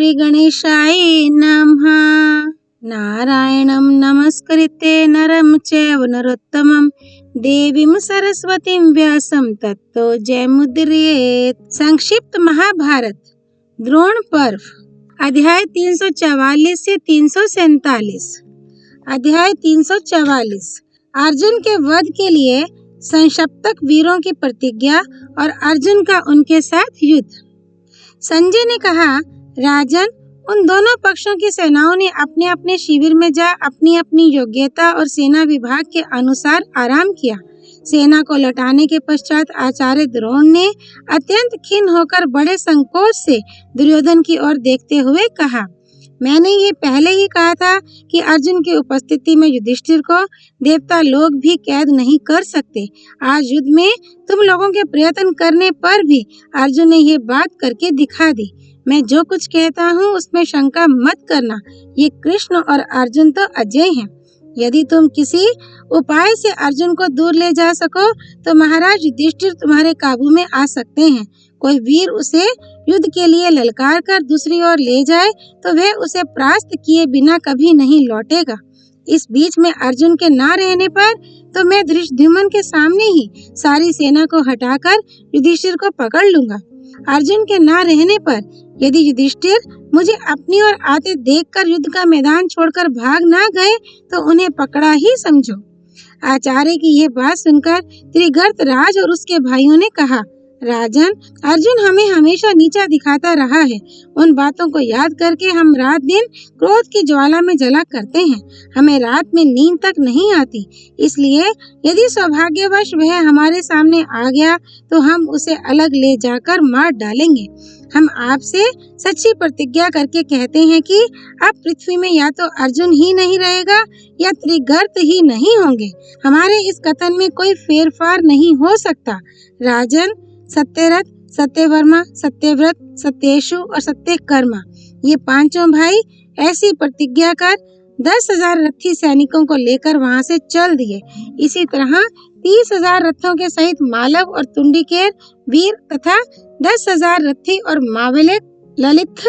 श्री गणेशाय नमः। नारायणं नमस्कृत्य नरं चैव नरोत्तमं देवीं सरस्वतीं व्यासं ततो जयमुदीरयेत्। संक्षिप्त महाभारत द्रोण पर्व अध्याय 344 से 347। अध्याय 344 अर्जुन के वध के लिए संशप्तक वीरों की प्रतिज्ञा और अर्जुन का उनके साथ युद्ध। संजय ने कहा, राजन, उन दोनों पक्षों की सेनाओं ने अपने अपने शिविर में जा अपनी अपनी योग्यता और सेना विभाग के अनुसार आराम किया। सेना को लौटाने के पश्चात आचार्य द्रोण ने अत्यंत खिन्न होकर बड़े संकोच से दुर्योधन की ओर देखते हुए कहा, मैंने ये पहले ही कहा था कि अर्जुन की उपस्थिति में युधिष्ठिर को देवता लोग भी कैद नहीं कर सकते। आज युद्ध में तुम लोगों के प्रयत्न करने पर भी अर्जुन ने ये बात करके दिखा दी। मैं जो कुछ कहता हूँ उसमें शंका मत करना। ये कृष्ण और अर्जुन तो अजय हैं। यदि तुम किसी उपाय से अर्जुन को दूर ले जा सको तो महाराज युधिष्ठिर तुम्हारे काबू में आ सकते हैं। कोई वीर उसे युद्ध के लिए ललकार कर दूसरी ओर ले जाए तो वह उसे परास्त किए बिना कभी नहीं लौटेगा। इस बीच में अर्जुन के ना रहने पर तो मैं धृष्टद्युम्न के सामने ही सारी सेना को हटाकर युधिष्ठिर को पकड़ लूंगा। अर्जुन के ना रहने पर यदि युधिष्ठिर मुझे अपनी ओर आते देखकर युद्ध का मैदान छोड़कर भाग ना गए तो उन्हें पकड़ा ही समझो। आचार्य की यह बात सुनकर त्रिगर्त राज और उसके भाइयों ने कहा, राजन, अर्जुन हमें हमेशा नीचा दिखाता रहा है। उन बातों को याद करके हम रात दिन क्रोध की ज्वाला में जला करते हैं। हमें रात में नींद तक नहीं आती। इसलिए यदि सौभाग्यवश वह हमारे सामने आ गया तो हम उसे अलग ले जाकर मार डालेंगे। हम आपसे सच्ची प्रतिज्ञा करके कहते हैं कि अब पृथ्वी में या तो अर्जुन ही नहीं रहेगा या त्रिगर्त ही नहीं होंगे। हमारे इस कथन में कोई फेरफार नहीं हो सकता। राजन, सत्यरथ, सत्यवर्मा, सत्यव्रत, सत्येशु और सत्यकर्मा, ये पांचों भाई ऐसी प्रतिज्ञा कर 10,000 रथी सैनिकों को लेकर वहां से चल दिए। इसी तरह 30,000 रथों के सहित मालव और तुंडिकेर वीर तथा 10,000 रथी और मावलिक, ललित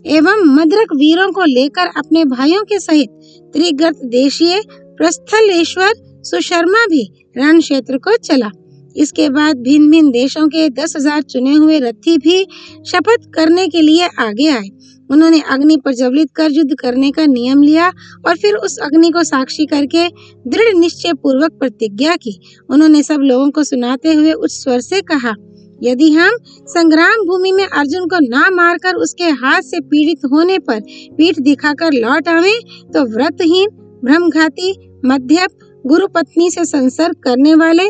एवं मद्रक वीरों को लेकर अपने भाइयों के सहित त्रिगर्त देशीय प्रस्थलेश्वर सुशर्मा भी रण क्षेत्र को चला। इसके बाद भिन्न भिन्न देशों के 10,000 चुने हुए रथी भी शपथ करने के लिए आगे आए। उन्होंने अग्नि प्रज्वलित कर युद्ध करने का नियम लिया और फिर उस अग्नि को साक्षी करके दृढ़ निश्चय पूर्वक प्रतिज्ञा की। उन्होंने सब लोगों को सुनाते हुए उच्च स्वर से कहा, यदि हम संग्राम भूमि में अर्जुन को ना मारकर उसके हाथ से पीड़ित होने पर पीठ दिखाकर लौट आवे तो व्रतहीन, भ्रमघाती, मध्यप, गुरु पत्नी से संसर्ग करने वाले,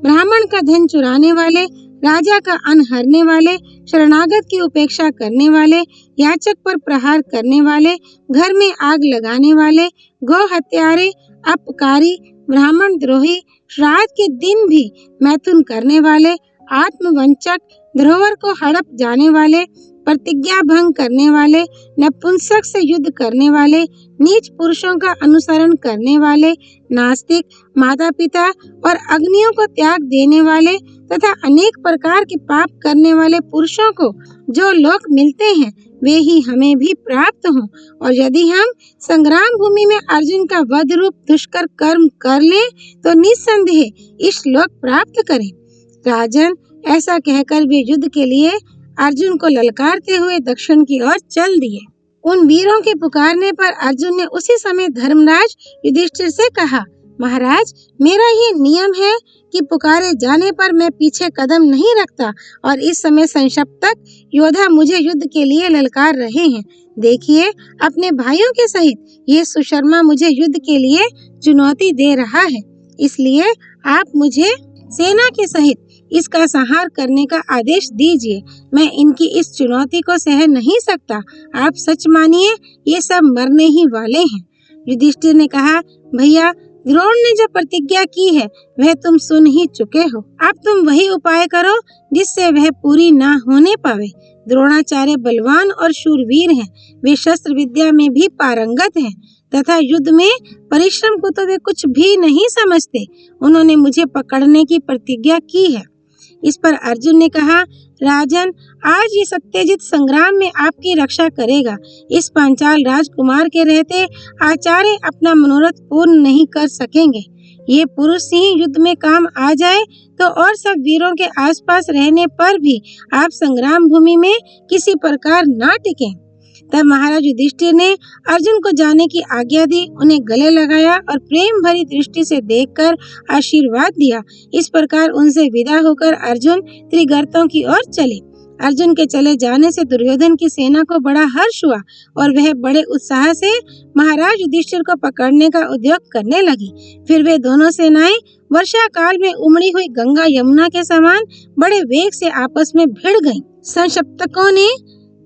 ब्राह्मण का धन चुराने वाले, राजा का अन्न हरने वाले, शरणागत की उपेक्षा करने वाले, याचक पर प्रहार करने वाले, घर में आग लगाने वाले, गौ हत्यारे, अपकारी, ब्राह्मण द्रोही, श्राद्ध के दिन भी मैथुन करने वाले, आत्मवंचक, धरोहर को हड़प जाने वाले, प्रतिज्ञा भंग करने वाले, नपुंसक से युद्ध करने वाले, नीच पुरुषों का अनुसरण करने वाले, नास्तिक, माता पिता और अग्नियों को त्याग देने वाले तथा अनेक प्रकार के पाप करने वाले पुरुषों को जो लोक मिलते हैं वे ही हमें भी प्राप्त हों। और यदि हम संग्राम भूमि में अर्जुन का वध रूप दुष्कर कर्म कर लें तो निस्संदेह इस लोक प्राप्त करें। राजन, ऐसा कहकर वे युद्ध के लिए अर्जुन को ललकारते हुए दक्षिण की ओर चल दिए। उन वीरों के पुकारने पर अर्जुन ने उसी समय धर्मराज युधिष्ठिर से कहा, महाराज, मेरा ये नियम है कि पुकारे जाने पर मैं पीछे कदम नहीं रखता और इस समय संशप्तक योद्धा मुझे युद्ध के लिए ललकार रहे हैं। देखिए, अपने भाइयों के सहित ये सुशर्मा मुझे युद्ध के लिए चुनौती दे रहा है। इसलिए आप मुझे सेना के सहित इसका संहार करने का आदेश दीजिए। मैं इनकी इस चुनौती को सह नहीं सकता। आप सच मानिए, ये सब मरने ही वाले हैं। युधिष्ठिर ने कहा, भैया, द्रोण ने जो प्रतिज्ञा की है वह तुम सुन ही चुके हो। अब तुम वही उपाय करो जिससे वह पूरी ना होने पावे। द्रोणाचार्य बलवान और शूरवीर हैं। वे शस्त्र विद्या में भी पारंगत हैं तथा युद्ध में परिश्रम को तो वे कुछ भी नहीं समझते। उन्होंने मुझे पकड़ने की प्रतिज्ञा की है। इस पर अर्जुन ने कहा, राजन, आज ये सत्यजित संग्राम में आपकी रक्षा करेगा। इस पांचाल राजकुमार के रहते आचार्य अपना मनोरथ पूर्ण नहीं कर सकेंगे। ये पुरुष सिंह युद्ध में काम आ जाए तो और सब वीरों के आसपास रहने पर भी आप संग्राम भूमि में किसी प्रकार ना टिकें। तब महाराज युधिष्ठिर ने अर्जुन को जाने की आज्ञा दी, उन्हें गले लगाया और प्रेम भरी दृष्टि से देखकर आशीर्वाद दिया। इस प्रकार उनसे विदा होकर अर्जुन त्रिगर्तों की ओर चले। अर्जुन के चले जाने से दुर्योधन की सेना को बड़ा हर्ष हुआ और वह बड़े उत्साह से महाराज युधिष्ठिर को पकड़ने का उद्योग करने लगी। फिर वे दोनों सेनाएं वर्षा काल में उमड़ी हुई गंगा यमुना के समान बड़े वेग से आपस में भिड़ गईं। संक्षिप्तकों ने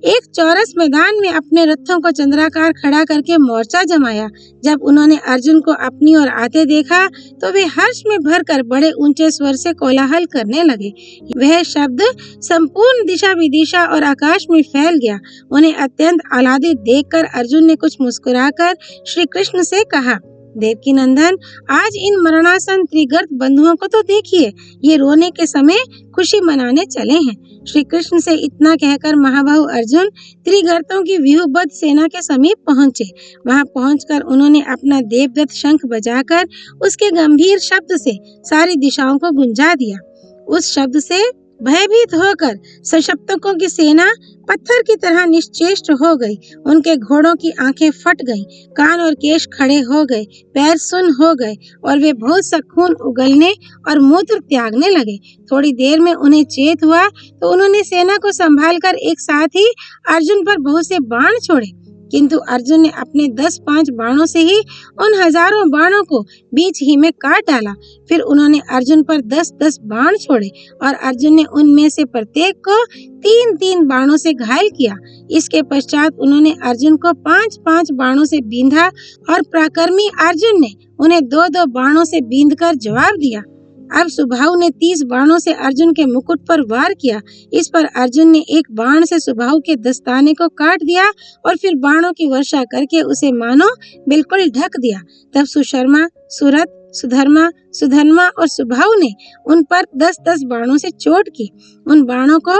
एक चौरस मैदान में अपने रथों को चंद्राकार खड़ा करके मोर्चा जमाया। जब उन्होंने अर्जुन को अपनी ओर आते देखा तो वे हर्ष में भरकर बड़े ऊंचे स्वर से कोलाहल करने लगे। वह शब्द संपूर्ण दिशा विदिशा और आकाश में फैल गया। उन्हें अत्यंत आह्लादित देखकर अर्जुन ने कुछ मुस्कुराकर श्री कृष्ण से कहा, देवकी नंदन, आज इन मरणासन त्रिगर्त बंधुओं को तो देखिए, ये रोने के समय खुशी मनाने चले हैं। श्री कृष्ण से इतना कहकर महाबाहु अर्जुन त्रिगर्तों की व्यूहबद्ध सेना के समीप पहुँचे। वहां पहुंचकर उन्होंने अपना देवदत्त शंख बजाकर उसके गंभीर शब्द से सारी दिशाओं को गुंजा दिया। उस शब्द से भयभीत होकर संक्षिप्तकों की सेना पत्थर की तरह निश्चेष्ट हो गई। उनके घोड़ों की आंखें फट गईं, कान और केश खड़े हो गए, पैर सुन्न हो गए और वे बहुत सा खून उगलने और मूत्र त्यागने लगे। थोड़ी देर में उन्हें चेत हुआ तो उन्होंने सेना को संभालकर एक साथ ही अर्जुन पर बहुत से बाण छोड़े, किंतु अर्जुन ने अपने 10-5 बाणों से ही उन हजारों बाणों को बीच ही में काट डाला। फिर उन्होंने अर्जुन पर 10-10 बाण छोड़े और अर्जुन ने उनमें से प्रत्येक को 3-3 बाणों से घायल किया। इसके पश्चात उन्होंने अर्जुन को 5-5 बाणों से बींधा और पराक्रमी अर्जुन ने उन्हें 2-2 बाणों से बींधकर जवाब दिया। अब सुबाहु ने 30 बाणों से अर्जुन के मुकुट पर वार किया। इस पर अर्जुन ने एक बाण से सुबाहु के दस्ताने को काट दिया और फिर बाणों की वर्षा करके उसे मानो बिल्कुल ढक दिया। तब सुशर्मा, सुरथ, सुधर्मा, सुधर्मा और सुबाहु ने उन पर 10-10 बाणों से चोट की। उन बाणों को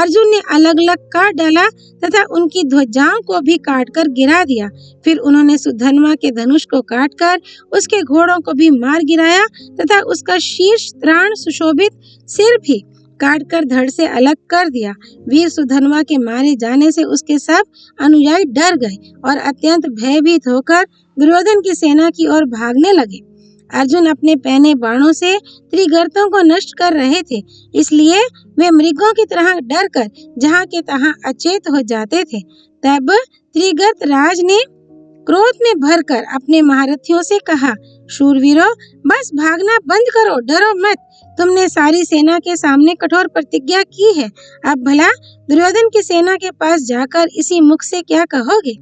अर्जुन ने अलग अलग काट डाला तथा उनकी ध्वजाओं को भी काटकर गिरा दिया। फिर उन्होंने सुधर्मा के धनुष को काटकर उसके घोड़ों को भी मार गिराया तथा उसका शीर्ष त्राण सुशोभित सिर भी काटकर धड़ से अलग कर दिया। वीर सुधर्मा के मारे जाने से उसके सब अनुयायी डर गए और अत्यंत भयभीत होकर दुर्योधन की सेना की ओर भागने लगे। अर्जुन अपने पहने बाणों से त्रिगर्तों को नष्ट कर रहे थे, इसलिए वे मृगों की तरह डरकर जहाँ के तहाँ अचेत हो जाते थे। तब त्रिगर्त राज ने क्रोध में भरकर अपने महारथियों से कहा, शूरवीरों, बस भागना बंद करो, डरो मत। तुमने सारी सेना के सामने कठोर प्रतिज्ञा की है। अब भला दुर्योधन की सेना के पास जाकर इसी मुख से क्या कहोगे?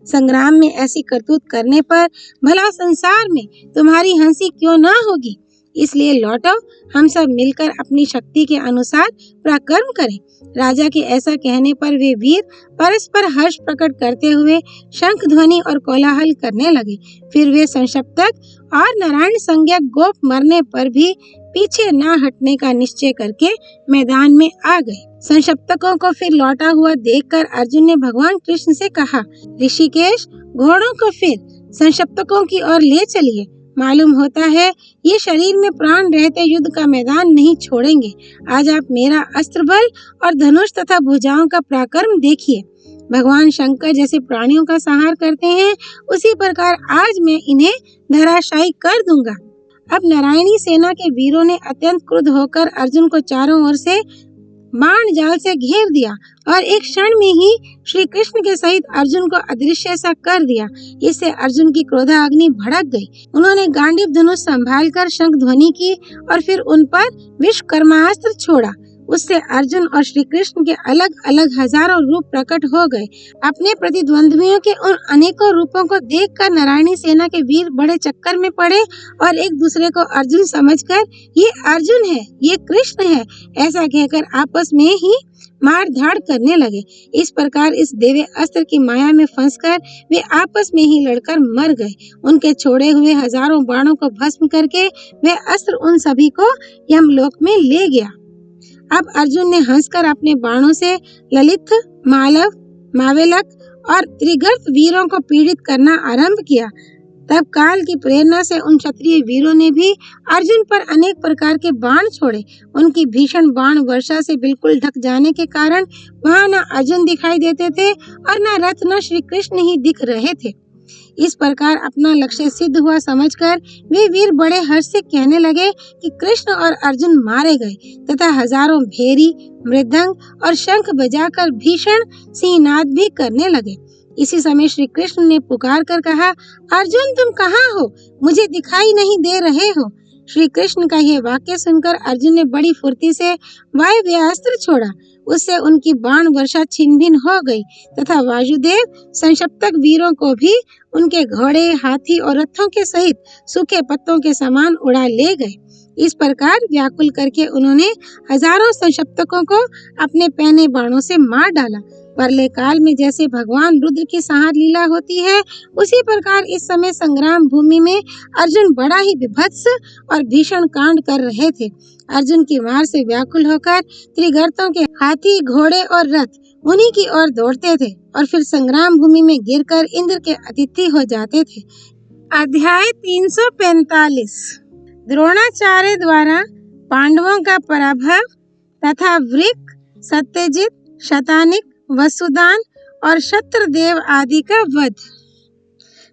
संग्राम में ऐसी करतूत करने पर भला संसार में तुम्हारी हंसी क्यों ना होगी? इसलिए लौटो, हम सब मिलकर अपनी शक्ति के अनुसार पराक्रम करें। राजा के ऐसा कहने पर वे वीर परस्पर हर्ष प्रकट करते हुए शंख ध्वनि और कोलाहल करने लगे। फिर वे संक्षिप्तक और नारायण संज्ञक गोप मरने पर भी पीछे न हटने का निश्चय करके मैदान में आ गए। संक्षिप्तकों को फिर लौटा हुआ देखकर अर्जुन ने भगवान कृष्ण से कहा, ऋषिकेश, घोड़ों को फिर संक्षिप्तकों की ओर ले चलिए। मालूम होता है ये शरीर में प्राण रहते युद्ध का मैदान नहीं छोड़ेंगे। आज आप मेरा अस्त्र बल और धनुष तथा भुजाओं का पराक्रम देखिए। भगवान शंकर जैसे प्राणियों का संहार करते हैं, उसी प्रकार आज मैं इन्हें धराशायी कर दूंगा। अब नारायणी सेना के वीरों ने अत्यंत क्रुद्ध होकर अर्जुन को चारों ओर से बाण जाल से घेर दिया और एक क्षण में ही श्री कृष्ण के सहित अर्जुन को अदृश्य सा कर दिया। इससे अर्जुन की क्रोधाग्नि भड़क गई। उन्होंने गांडीव धनुष संभालकर शंख ध्वनि की और फिर उन पर विश्वकर्मास्त्र छोड़ा। उससे अर्जुन और श्री कृष्ण के अलग अलग हजारों रूप प्रकट हो गए। अपने प्रतिद्वंद्वियों के उन अनेकों रूपों को देखकर नारायणी सेना के वीर बड़े चक्कर में पड़े और एक दूसरे को अर्जुन समझकर ये अर्जुन है, ये कृष्ण है, ऐसा कहकर आपस में ही मार धाड़ करने लगे। इस प्रकार इस देवे अस्त्र की माया में फंसकर वे आपस में ही लड़कर मर गए। उनके छोड़े हुए हजारों बाणों को भस्म करके वह अस्त्र उन सभी को यमलोक में ले गया। अब अर्जुन ने हंसकर अपने बाणों से ललित, मालव, मावेलक और त्रिगर्त वीरों को पीड़ित करना आरंभ किया। तब काल की प्रेरणा से उन क्षत्रिय वीरों ने भी अर्जुन पर अनेक प्रकार के बाण छोड़े। उनकी भीषण बाण वर्षा से बिल्कुल ढक जाने के कारण वहां न अर्जुन दिखाई देते थे और न रथ न श्री कृष्ण ही दिख रहे थे। इस प्रकार अपना लक्ष्य सिद्ध हुआ समझकर वे वीर बड़े हर्ष से कहने लगे कि कृष्ण और अर्जुन मारे गए तथा हजारों भेरी, मृदंग और शंख बजाकर भीषण सिंहनाद भी करने लगे। इसी समय श्री कृष्ण ने पुकार कर कहा, अर्जुन तुम कहाँ हो? मुझे दिखाई नहीं दे रहे हो। श्री कृष्ण का यह वाक्य सुनकर अर्जुन ने बड़ी फुर्ती से वायव्यास्त्र छोड़ा। उससे उनकी बाण वर्षा छिन्न-भिन्न हो गई तथा वासुदेव संशप्तक वीरों को भी उनके घोड़े, हाथी और रथों के सहित सूखे पत्तों के समान उड़ा ले गए। इस प्रकार व्याकुल करके उन्होंने हजारों संशप्तकों को अपने पैने बाणों से मार डाला। परले काल में जैसे भगवान रुद्र की संहार लीला होती है, उसी प्रकार इस समय संग्राम भूमि में अर्जुन बड़ा ही विभत्स और भीषण कांड कर रहे थे। अर्जुन की मार से व्याकुल होकर त्रिगर्तों के हाथी, घोड़े और रथ उन्हीं की ओर दौड़ते थे और फिर संग्राम भूमि में गिरकर इंद्र के अतिथि हो जाते थे। अध्याय 345 द्रोणाचार्य द्वारा पांडवों का पराभव तथा वृक, सत्यजित, शतानिक, वसुदान और शत्रुदेव आदि का वध।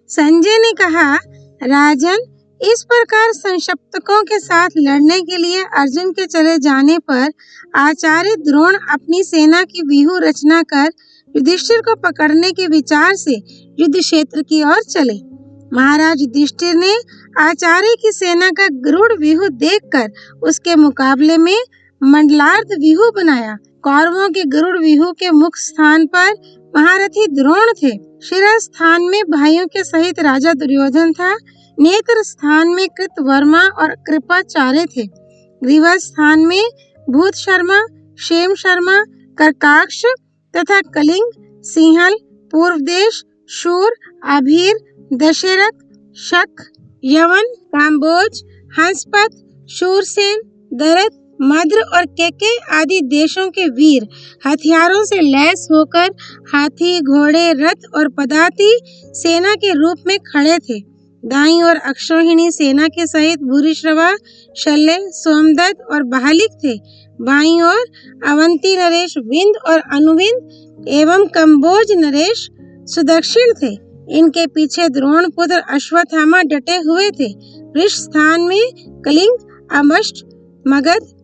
संजय ने कहा, राजन, इस प्रकार संशप्तकों के साथ लड़ने के लिए अर्जुन के चले जाने पर आचार्य द्रोण अपनी सेना की व्यूह रचना कर युधिष्ठिर को पकड़ने के विचार से युद्ध क्षेत्र की ओर चले। महाराज युधिष्ठिर ने आचार्य की सेना का गरुड़ व्यूह देखकर उसके मुकाबले में मंडलार्ध व्यूह बनाया। कौरवों के गरुड़ व्यूह के मुख स्थान पर महारथी द्रोण थे। शिरा स्थान में भाइयों के सहित राजा दुर्योधन था। नेत्र स्थान में कृतवर्मा और कृपाचार्य थे। ग्रीवा स्थान में भूत शर्मा, क्षेम शर्मा, कर्काक्ष तथा कलिंग, सिंहल, पूर्वदेश, शूर, आभीर, दशरथ, शक, यवन, काम्बोज, हंसपत, शूरसेन, दरत, मद्र और केके आदि देशों के वीर हथियारों से लैस होकर हाथी, घोड़े, रथ और पदाति सेना के रूप में खड़े थे। दाईं ओर अक्षौहिणी सेना के सहित भूरिश्रवा, शल्य, सोमदत्त और बहालिक थे। बाईं ओर अवंती नरेश विंद और अनुविंद एवं कंबोज नरेश सुदक्षिण थे। इनके पीछे द्रोण पुत्र अश्वत्थामा डटे हुए थे। वृष स्थान में कलिंग, अमष्ट, मगध,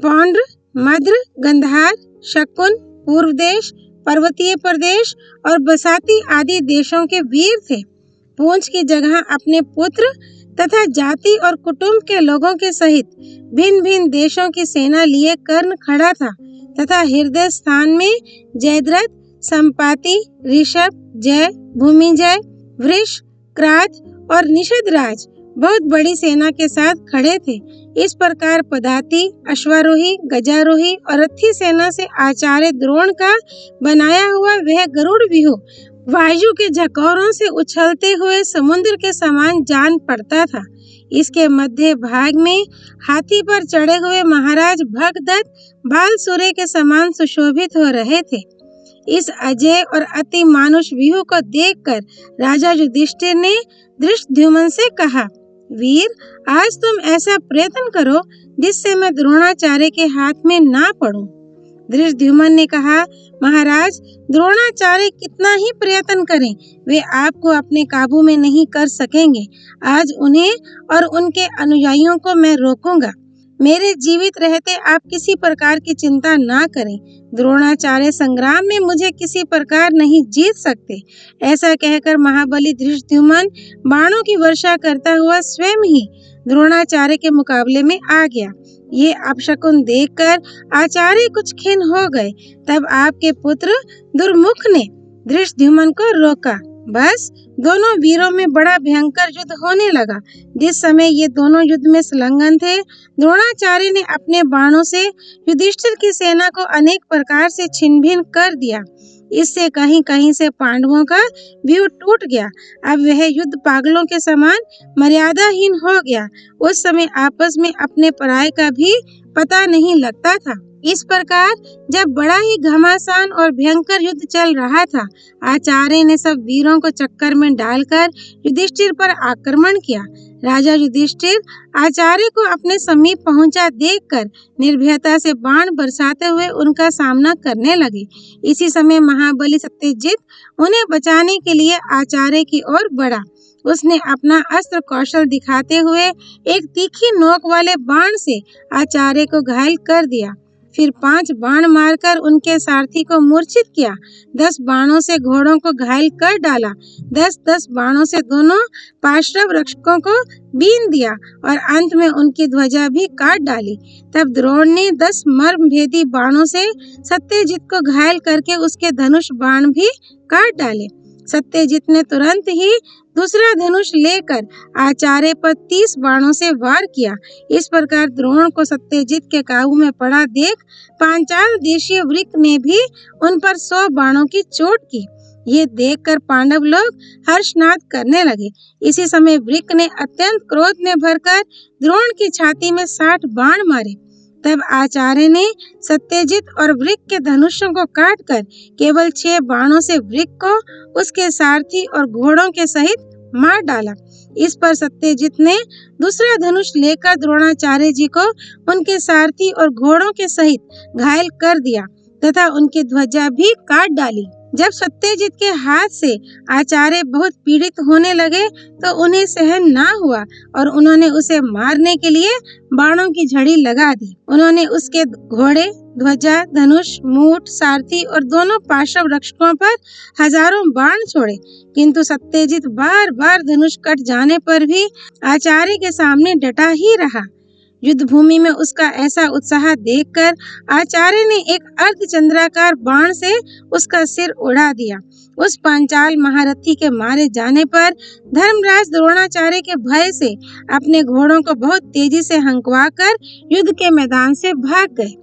पौंड्र, मद्र, गंधार, शकुन, पूर्वदेश, पर्वतीय प्रदेश और बसाती आदि देशों के वीर थे। पूंछ की जगह अपने पुत्र तथा जाति और कुटुंब के लोगों के सहित भिन्न भिन्न देशों की सेना लिए कर्ण खड़ा था तथा हृदय स्थान में जयद्रथ, संपाति, ऋषभ, जय, भूमिजय, वृष, क्रात और निषदराज बहुत बड़ी सेना के साथ खड़े थे। इस प्रकार पदाति, अश्वारोही, गजारोही और रथी सेना से आचार्य द्रोण का बनाया हुआ वह गरुड़ व्यूह वायु के झकोरों से उछलते हुए समुद्र के समान जान पड़ता था। इसके मध्य भाग में हाथी पर चढ़े हुए महाराज भगदत्त बालसूर्य के समान सुशोभित हो रहे थे। इस अजय और अति मानुष व्यूह को देखकर राजा युधिष्ठिर ने धृष्टद्युम्न से कहा, वीर, आज तुम ऐसा प्रयत्न करो जिससे मैं द्रोणाचार्य के हाथ में ना पड़ूं। धृष्टद्युम्न ने कहा, महाराज, द्रोणाचार्य कितना ही प्रयत्न करें, वे आपको अपने काबू में नहीं कर सकेंगे। आज उन्हें और उनके अनुयायियों को मैं रोकूंगा। मेरे जीवित रहते आप किसी प्रकार की चिंता ना करें। द्रोणाचार्य संग्राम में मुझे किसी प्रकार नहीं जीत सकते। ऐसा कहकर महाबली धृष्टद्युम्न बाणों की वर्षा करता हुआ स्वयं ही द्रोणाचार्य के मुकाबले में आ गया। ये अपशकुन देखकर आचार्य कुछ खिन्न हो गए। तब आपके पुत्र दुर्मुख ने धृष्टद्युम्न को रोका। बस दोनों वीरों में बड़ा भयंकर युद्ध होने लगा। जिस समय ये दोनों युद्ध में संलग्न थे, द्रोणाचार्य ने अपने बाणों से युधिष्ठिर की सेना को अनेक प्रकार से छिन्न-भिन्न कर दिया। इससे कहीं कहीं से पांडवों का व्यूह टूट गया। अब वह युद्ध पागलों के समान मर्यादाहीन हो गया। उस समय आपस में अपने पराये का भी पता नहीं लगता था। इस प्रकार जब बड़ा ही घमासान और भयंकर युद्ध चल रहा था, आचार्य ने सब वीरों को चक्कर में डालकर युधिष्ठिर पर आक्रमण किया। राजा युधिष्ठिर आचार्य को अपने समीप पहुंचा देखकर निर्भयता से बाण बरसाते हुए उनका सामना करने लगे। इसी समय महाबली सत्यजित उन्हें बचाने के लिए आचार्य की ओर बढ़ा। उसने अपना अस्त्र कौशल दिखाते हुए एक तीखी नोक वाले बाण से आचार्य को घायल कर दिया। फिर 5 बाण मारकर उनके सारथी को मूर्छित किया। 10 बाणों से घोड़ों को घायल कर डाला। 10-10 बाणों से दोनों पार्श्व रक्षकों को बीन दिया और अंत में उनकी ध्वजा भी काट डाली। तब द्रोण ने 10 मर्मभेदी बाणों से सत्यजित को घायल करके उसके धनुष बाण भी काट डाले। सत्यजित ने तुरंत ही दूसरा धनुष लेकर आचार्य पर 30 बाणों से वार किया। इस प्रकार द्रोण को सत्यजित के काबू में पड़ा देख पांचाल देशीय वृक ने भी उन पर 100 बाणों की चोट की। ये देखकर पांडव लोग हर्षनाद करने लगे। इसी समय वृक ने अत्यंत क्रोध में भरकर द्रोण की छाती में 60 बाण मारे। तब आचार्य ने सत्यजित और वृक के धनुषों को काटकर केवल 6 बाणों से वृक को उसके सारथी और घोड़ों के सहित मार डाला। इस पर सत्यजित ने दूसरा धनुष लेकर द्रोणाचार्य जी को उनके सारथी और घोड़ों के सहित घायल कर दिया तथा उनकी ध्वजा भी काट डाली। जब सत्यजित के हाथ से आचार्य बहुत पीड़ित होने लगे तो उन्हें सहन ना हुआ और उन्होंने उसे मारने के लिए बाणों की झड़ी लगा दी। उन्होंने उसके घोड़े, ध्वजा, धनुष, मूठ, सारथी और दोनों पार्श्व रक्षकों पर हजारों बाण छोड़े, किंतु सत्यजित बार बार धनुष कट जाने पर भी आचार्य के सामने डटा ही रहा। युद्ध भूमि में उसका ऐसा उत्साह देखकर आचार्य ने एक अर्धचंद्राकार बाण से उसका सिर उड़ा दिया। उस पांचाल महारथी के मारे जाने पर धर्मराज द्रोणाचार्य के भय से अपने घोड़ों को बहुत तेजी से हंकवाकर युद्ध के मैदान से भाग गए।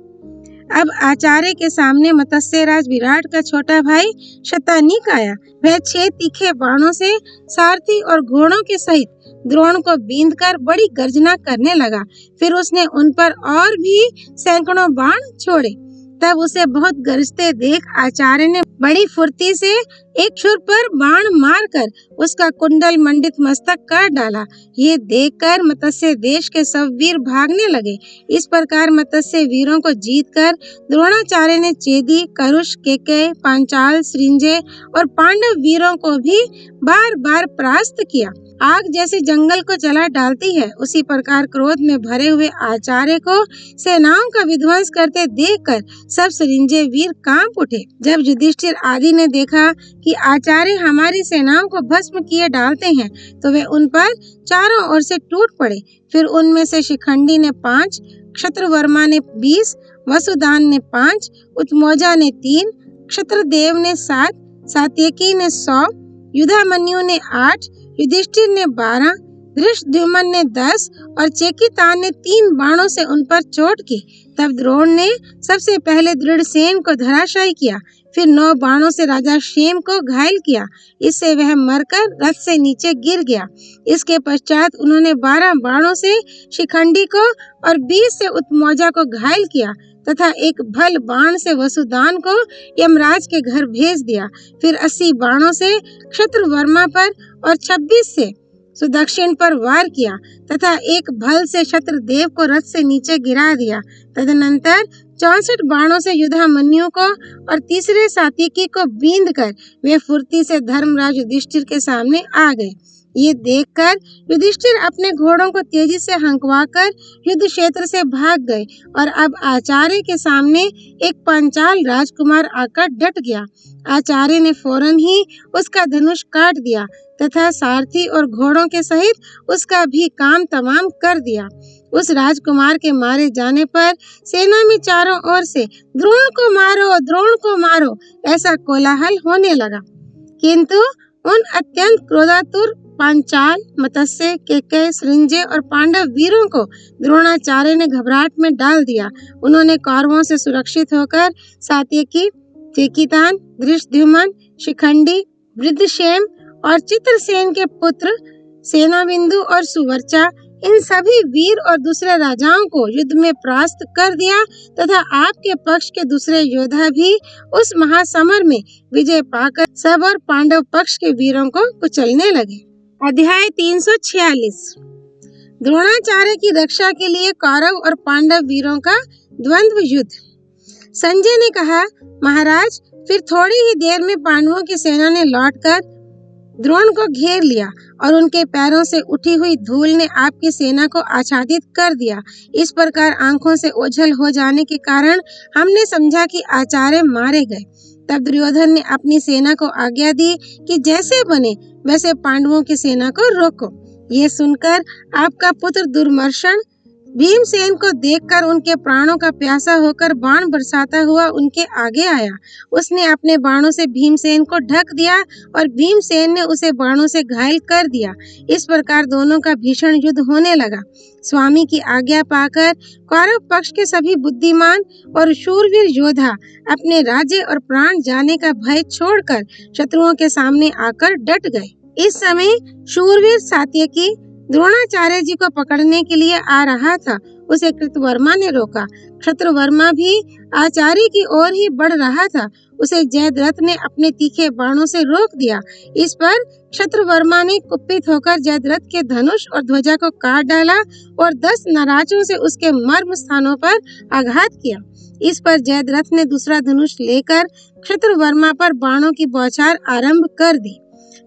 अब आचार्य के सामने मत्स्यराज विराट का छोटा भाई शतानीक आया। वह 6 तीखे बाणों से सारथी और घोड़ों के सहित द्रोण को बींधकर बड़ी गर्जना करने लगा। फिर उसने उन पर और भी सैकड़ों बाण छोड़े। तब उसे बहुत गरजते देख आचार्य ने बड़ी फुर्ती से एक छुर पर बाण मारकर उसका कुंडल मंडित मस्तक काट डाला। ये देखकर मत्स्य देश के सब वीर भागने लगे। इस प्रकार मत्स्य वीरों को जीतकर द्रोणाचार्य ने चेदी, करुष, केकय, पांचाल, सृंजय और पांडव वीरों को भी बार बार परास्त किया। आग जैसे जंगल को जला डालती है, उसी प्रकार क्रोध में भरे हुए आचार्य को सेनाओं का विध्वंस करते देखकर सब सृंजय वीर कांप उठे। जब युधिष्ठिर आदि ने देखा कि आचार्य हमारी सेनाओं को भस्म किए डालते हैं तो वे उन पर चारों ओर से टूट पड़े। फिर उनमें से शिखंडी ने 5, क्षत्रवर्मा ने 20, वसुदान ने 5, उत्मौजा ने 3, क्षत्रदेव ने 7, सात्यकी ने 100, युधामन्यु ने 8, युधिष्ठिर ने 12, धृष्टद्युम्न ने 10 और चेकितान ने 3 बाणों से उन पर चोट की। तब द्रोण ने सबसे पहले दृढ़सेन को धराशायी किया, फिर 9 बाणों से राजा क्षेम को घायल किया। इससे वह मरकर रथ से नीचे गिर गया। इसके पश्चात उन्होंने 12 बाणों से शिखंडी को और 20 से उत्मौजा को घायल किया तथा एक भल बाण से वसुदान को यमराज के घर भेज दिया। फिर 80 बाणों से क्षत्रवर्मा पर और 26 से सुदक्षिण पर वार किया तथा एक भल से क्षत्रदेव को रथ से नीचे गिरा दिया। तदनंतर 64 बाणों से युधामन्यु को और तीसरे सात्यकी को बींधकर वे फुर्ती से धर्मराज युधिष्ठिर के सामने आ गए। ये देखकर युधिष्ठिर अपने घोड़ों को तेजी से हंकवाकर युद्ध क्षेत्र से भाग गए और अब आचार्य के सामने एक पांचाल राजकुमार आकर डट गया। आचार्य ने फौरन ही उसका धनुष काट दिया तथा सारथी और घोड़ों के सहित उसका भी काम तमाम कर दिया। उस राजकुमार के मारे जाने पर सेना में चारों ओर से द्रोण को मारो ऐसा कोलाहल होने लगा, किंतु उन अत्यंत क्रोधातुर पांचाल, मत्स्य, केकय, सृंजय और पांडव वीरों को द्रोणाचार्य ने घबराहट में डाल दिया। उन्होंने कौरवों से सुरक्षित होकर सात्यकी, चेकितान, धृष्टद्युम्न, शिखंडी, वृद्धक्षेम और चित्रसेन के पुत्र सेनाबिंदु और सुवर्चा, इन सभी वीर और दूसरे राजाओं को युद्ध में परास्त कर दिया तथा आपके पक्ष के दूसरे योद्धा भी उस महासमर में विजय पाकर सब और पांडव पक्ष के वीरों को कुचलने लगे। अध्याय 346। द्रोणाचार्य की रक्षा के लिए कौरव और पांडव वीरों का द्वंद्व युद्ध। संजय ने कहा, महाराज, फिर थोड़ी ही देर में पांडवों की सेना ने लौटकर द्रोण को घेर लिया और उनके पैरों से उठी हुई धूल ने आपकी सेना को आच्छादित कर दिया। इस प्रकार आंखों से ओझल हो जाने के कारण हमने समझा कि आचार्य मारे गए। तब दुर्योधन ने अपनी सेना को आज्ञा दी कि जैसे बने वैसे पांडवों की सेना को रोको। ये सुनकर आपका पुत्र दुर्मर्शन भीमसेन को देखकर उनके प्राणों का प्यासा होकर बाण बरसाता हुआ उनके आगे आया। उसने अपने बाणों से भीमसेन को ढक दिया और भीमसेन ने उसे बाणों से घायल कर दिया। इस प्रकार दोनों का भीषण युद्ध होने लगा। स्वामी की आज्ञा पाकर कौरव पक्ष के सभी बुद्धिमान और शूरवीर योद्धा अपने राज्य और प्राण जाने का भय छोड़कर शत्रुओं के सामने आकर डट गए। इस समय शूरवीर सात्यकी द्रोणाचार्य जी को पकड़ने के लिए आ रहा था। उसे कृतवर्मा ने रोका। क्षत्रवर्मा भी आचार्य की ओर ही बढ़ रहा था। उसे जयद्रथ ने अपने तीखे बाणों से रोक दिया। इस पर क्षत्रवर्मा ने कुपित होकर जयद्रथ के धनुष और ध्वजा को काट डाला और 10 नाराजों से उसके मर्म स्थानों पर आघात किया। इस पर जयद्रथ ने दूसरा धनुष लेकर क्षत्रवर्मा पर बाणों की बौछार आरंभ कर दी।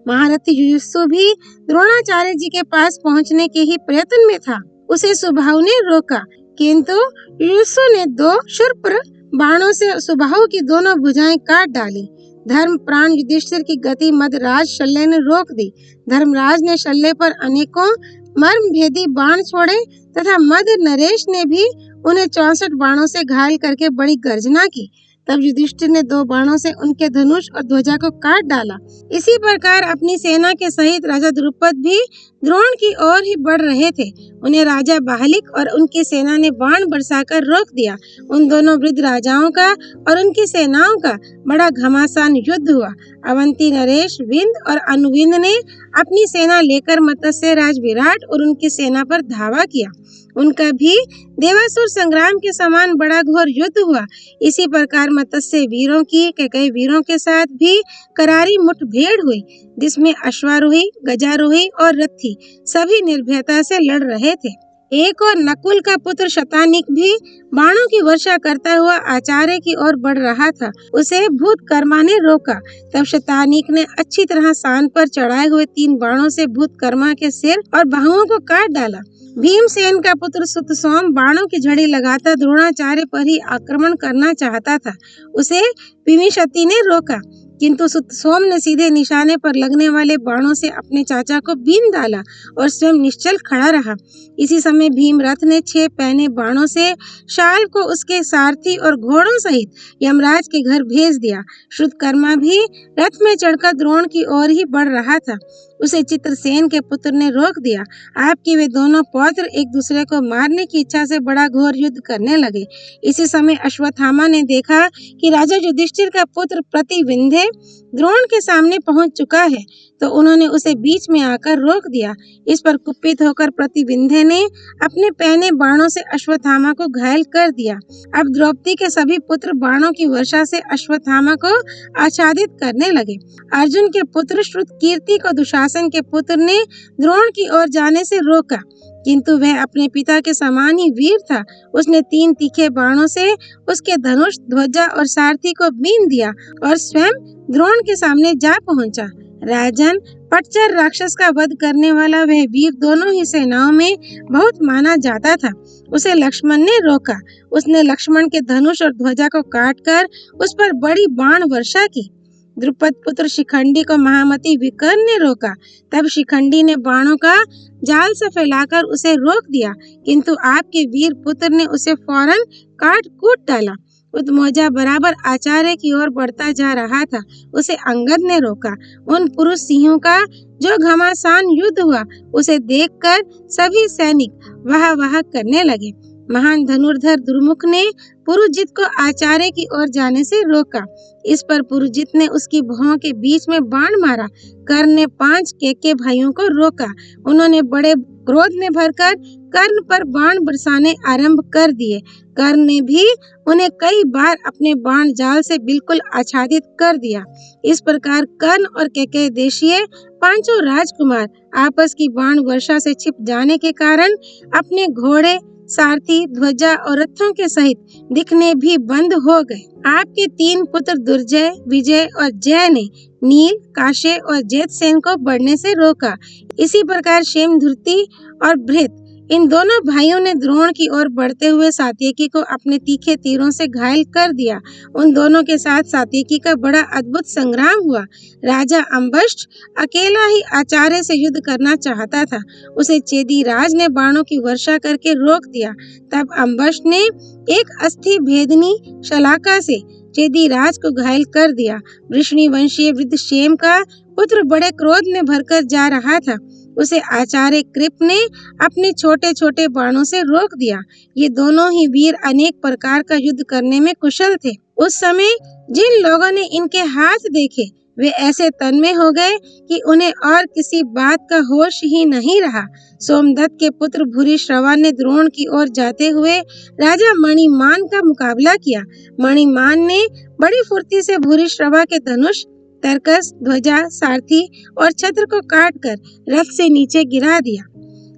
महारथी युयुत्सु भी द्रोणाचार्य जी के पास पहुंचने के ही प्रयत्न में था। उसे सुबाहु ने रोका, किंतु युयुत्सु ने 2 शूर्पण बाणों से सुबाहु की दोनों भुजाएं काट डाली। धर्म प्राण युधिष्ठिर की गति मदराज शल्य ने रोक दी। धर्मराज ने शल्य पर अनेकों मर्म भेदी बाण छोड़े तथा मद नरेश ने भी उन्हें 64 बाणों से घायल करके बड़ी गर्जना की। तब युधिष्ठिर ने 2 बाणों से उनके धनुष और ध्वजा को काट डाला। इसी प्रकार अपनी सेना के सहित राजा द्रुपद भी द्रोण की ओर ही बढ़ रहे थे। उन्हें राजा बाहलिक और उनकी सेना ने बाण बरसाकर रोक दिया। उन दोनों वृद्ध राजाओं का और उनकी सेनाओं का बड़ा घमासान युद्ध हुआ। अवंती नरेश, विंद और अनुविंद ने अपनी सेना लेकर मत्स्य राज विराट और उनकी सेना पर धावा किया। उनका भी देवासुर संग्राम के समान बड़ा घोर युद्ध हुआ। इसी प्रकार मत्स्य वीरों की कैकेयी वीरों के साथ भी करारी मुठभेड़ हुई, जिसमें अश्वारोही, गजारोही और रथी सभी निर्भयता से लड़ रहे थे। एक और नकुल का पुत्र शतानिक भी बाणों की वर्षा करता हुआ आचार्य की ओर बढ़ रहा था। उसे भूतकर्मा ने रोका। तब शतानिक ने अच्छी तरह सान पर चढ़ाए हुए 3 बाणों से भूतकर्मा के सिर और बाहुओं को काट डाला। भीमसेन का पुत्र सुतसोम बाणों की झड़ी लगाता द्रोणाचार्य पर ही आक्रमण करना चाहता था। उसे विमिशति ने रोका, किंतु सुतसोम ने सीधे निशाने पर लगने वाले बाणों से अपने चाचा को बीन डाला और स्वयं निश्चल खड़ा रहा। इसी समय भीमरथ ने 6 पैने बाणों से शाल को उसके सारथी और घोड़ों सहित यमराज के घर भेज दिया। श्रुतकर्मा भी रथ में चढ़कर द्रोण की ओर ही बढ़ रहा था। उसे चित्रसेन के पुत्र ने रोक दिया। आपके वे दोनों पौत्र एक दूसरे को मारने की इच्छा से बड़ा घोर युद्ध करने लगे। इसी समय अश्वत्थामा ने देखा कि राजा युधिष्ठिर का पुत्र प्रतिविंध्य द्रोण के सामने पहुंच चुका है, तो उन्होंने उसे बीच में आकर रोक दिया। इस पर कुपित होकर प्रतिविंध्य ने अपने पैने बाणों से अश्वत्थामा को घायल कर दिया। अब द्रौपदी के सभी पुत्र बाणों की वर्षा से अश्वत्थामा को आच्छादित करने लगे। अर्जुन के पुत्र श्रुतकीर्ति को दुशासन के पुत्र ने द्रोण की ओर जाने से रोका, किंतु वह अपने पिता के समान ही वीर था। उसने 3 तीखे बाणों से उसके धनुष, ध्वजा और सारथी को बीन दिया और स्वयं द्रोण के सामने जा पहुंचा। राजन, पटचर राक्षस का वध करने वाला वह वीर दोनों ही सेनाओं में बहुत माना जाता था। उसे लक्ष्मण ने रोका। उसने लक्ष्मण के धनुष और ध्वजा को काटकर उस पर बड़ी बाण वर्षा की। द्रुपद पुत्र शिखंडी को महामती विकर्ण ने रोका। तब शिखंडी ने बाणों का जाल से फैलाकर उसे रोक दिया, किंतु आपके वीर पुत्र ने उसे फौरन काट कूट डाला। उदमोजा बराबर आचार्य की ओर बढ़ता जा रहा था। उसे अंगद ने रोका। उन पुरुष सिंहों का जो घमासान युद्ध हुआ, उसे देखकर सभी सैनिक वाह वाह करने लगे। महान धनुर्धर दुर्मुख ने पुरुजित को आचार्य की ओर जाने से रोका। इस पर पुरुजित ने उसकी भौं के बीच में बाण मारा। कर्ण ने 5 केके भाइयों को रोका। उन्होंने बड़े क्रोध में भरकर कर्ण पर बाण बरसाने आरंभ कर दिए। कर्ण ने भी उन्हें कई बार अपने बाण जाल से बिल्कुल आच्छादित कर दिया। इस प्रकार कर्ण और केकय देशीय 5 राजकुमार आपस की बाण वर्षा से छिप जाने के कारण अपने घोड़े, सारथी, ध्वजा और रथों के सहित दिखने भी बंद हो गए। आपके 3 पुत्र दुर्जय, विजय और जय ने नील, काशे और जैतसेन को बढ़ने से रोका। इसी प्रकार क्षेमधुर्ति और बृहत इन दोनों भाइयों ने द्रोण की ओर बढ़ते हुए सात्यकी को अपने तीखे तीरों से घायल कर दिया। उन दोनों के साथ सात्यकी का बड़ा अद्भुत संग्राम हुआ। राजा अम्बष्ठ अकेला ही आचार्य से युद्ध करना चाहता था। उसे चेदीराज ने बाणों की वर्षा करके रोक दिया। तब अम्बष्ठ ने एक अस्थि भेदनी शलाका से चेदीराज को घायल कर दिया। वृष्णि वंशीय वृद्ध क्षेम का पुत्र बड़े क्रोध में भरकर जा रहा था। उसे आचार्य कृप ने अपने छोटे छोटे बाणों से रोक दिया। ये दोनों ही वीर अनेक प्रकार का युद्ध करने में कुशल थे। उस समय जिन लोगों ने इनके हाथ देखे वे ऐसे तन्मय हो गए कि उन्हें और किसी बात का होश ही नहीं रहा। सोमदत्त के पुत्र भूरिश्रवा ने द्रोण की ओर जाते हुए राजा मणिमान का मुकाबला किया। मणिमान ने बड़ी फुर्ती से भूरिश्रवा के धनुष, तरकस, ध्वजा, सारथी और छत्र को काटकर रथ से नीचे गिरा दिया।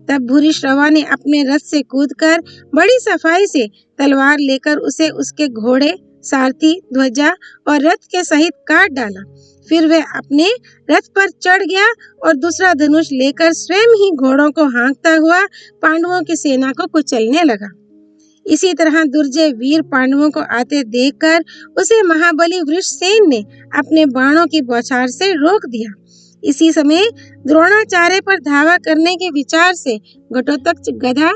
तब भूरिश्रवा ने अपने रथ से कूदकर बड़ी सफाई से तलवार लेकर उसे उसके घोड़े, सारथी, ध्वजा और रथ के सहित काट डाला। फिर वह अपने रथ पर चढ़ गया और दूसरा धनुष लेकर स्वयं ही घोड़ों को हाँकता हुआ पांडवों की सेना को कुचलने लगा। इसी तरह दुर्जय वीर पांडवों को आते देखकर उसे महाबली वृषसेन ने अपने बाणों की बौछार से रोक दिया। इसी समय द्रोणाचार्य पर धावा करने के विचार से घटोत्कच गदा,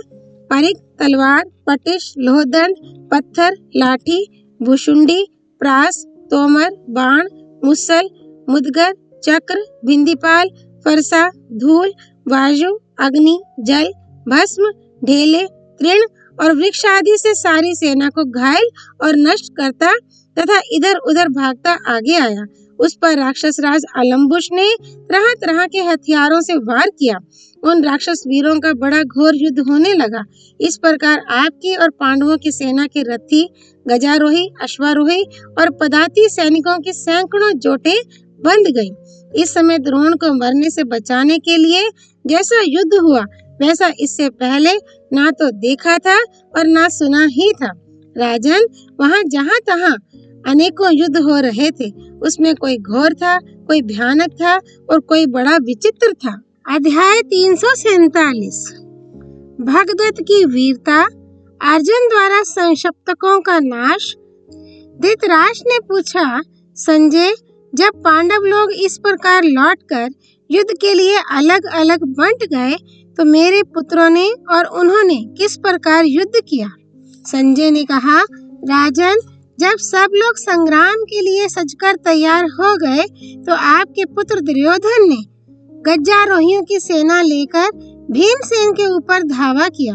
परिघ, तलवार, पटिश, लोहदंड, पत्थर, लाठी, भुशुंडी, प्रास, तोमर, बाण, मुसल, मुदगर, चक्र, भिंदीपाल, फरसा, धूल, वायु, अग्नि, जल, भस्म, ढेले, तृण और वृक्ष आदि से सारी सेना को घायल और नष्ट करता तथा इधर उधर भागता आगे आया। उस पर राक्षस राज अलम्बुश ने तरह तरह के हथियारों से वार किया। उन राक्षस वीरों का बड़ा घोर युद्ध होने लगा। इस प्रकार आपकी और पांडवों की सेना के रथी, गजारोही, अश्वारोही और पदाती सैनिकों की सैकड़ों जोटें बंध गईं। इस समय द्रोण को मरने से बचाने के लिए जैसा युद्ध हुआ वैसा इससे पहले ना तो देखा था और ना सुना ही था। राजन, वहाँ जहाँ तहाँ अनेकों युद्ध हो रहे थे। उसमें कोई घोर था, कोई भयानक था और कोई बड़ा विचित्र था। अध्याय 347 भगदत्त की वीरता, अर्जुन द्वारा संक्षिप्तकों का नाश। धृतराष्ट्र ने पूछा, संजय, जब पांडव लोग इस प्रकार लौटकर युद्ध के लिए अलग अलग बंट गए तो मेरे पुत्रों ने और उन्होंने किस प्रकार युद्ध किया? संजय ने कहा, राजन, जब सब लोग संग्राम के लिए सजकर तैयार हो गए तो आपके पुत्र दुर्योधन ने गजारोहियों की सेना लेकर भीमसेन के ऊपर धावा किया।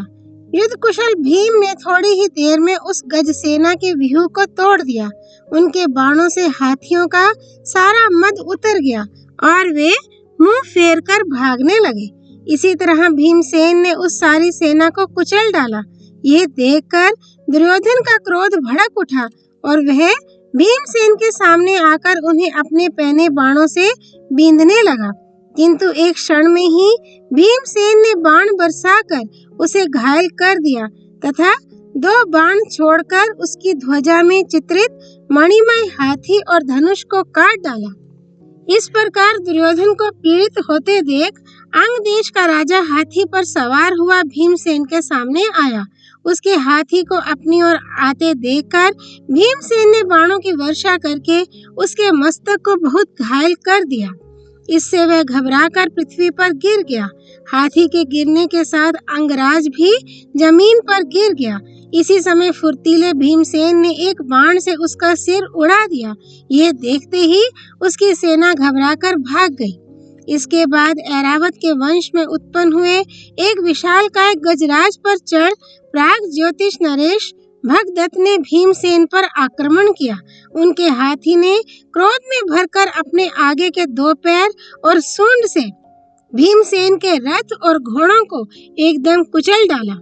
युद्ध कुशल भीम ने थोड़ी ही देर में उस गज सेना के व्यूह को तोड़ दिया। उनके बाणों से हाथियों का सारा मद उतर गया और वे मुंह फेर कर भागने लगे। इसी तरह भीमसेन ने उस सारी सेना को कुचल डाला। ये देखकर दुर्योधन का क्रोध भड़क उठा और वह भीमसेन के सामने आकर उन्हें अपने पहने बाणों से बींधने लगा। किंतु एक क्षण में ही भीमसेन ने बाण बरसाकर उसे घायल कर दिया तथा 2 बाण छोड़कर उसकी ध्वजा में चित्रित मणिमय हाथी और धनुष को काट डाला। इस प्रकार दुर्योधन को पीड़ित होते देख अंग देश का राजा हाथी पर सवार हुआ भीमसेन के सामने आया। उसके हाथी को अपनी ओर आते देखकर भीमसेन ने बाणों की वर्षा करके उसके मस्तक को बहुत घायल कर दिया। इससे वह घबराकर पृथ्वी पर गिर गया। हाथी के गिरने के साथ अंगराज भी जमीन पर गिर गया। इसी समय फुर्तीले भीमसेन ने एक बाण से उसका सिर उड़ा दिया। ये देखते ही उसकी सेना घबराकर भाग गई। इसके बाद ऐरावत के वंश में उत्पन्न हुए एक विशालकाय गजराज पर चढ़ प्राग ज्योतिष नरेश भगदत्त ने भीमसेन पर आक्रमण किया। उनके हाथी ने क्रोध में भरकर अपने आगे के 2 पैर और सूंड से भीमसेन के रथ और घोड़ों को एकदम कुचल डाला।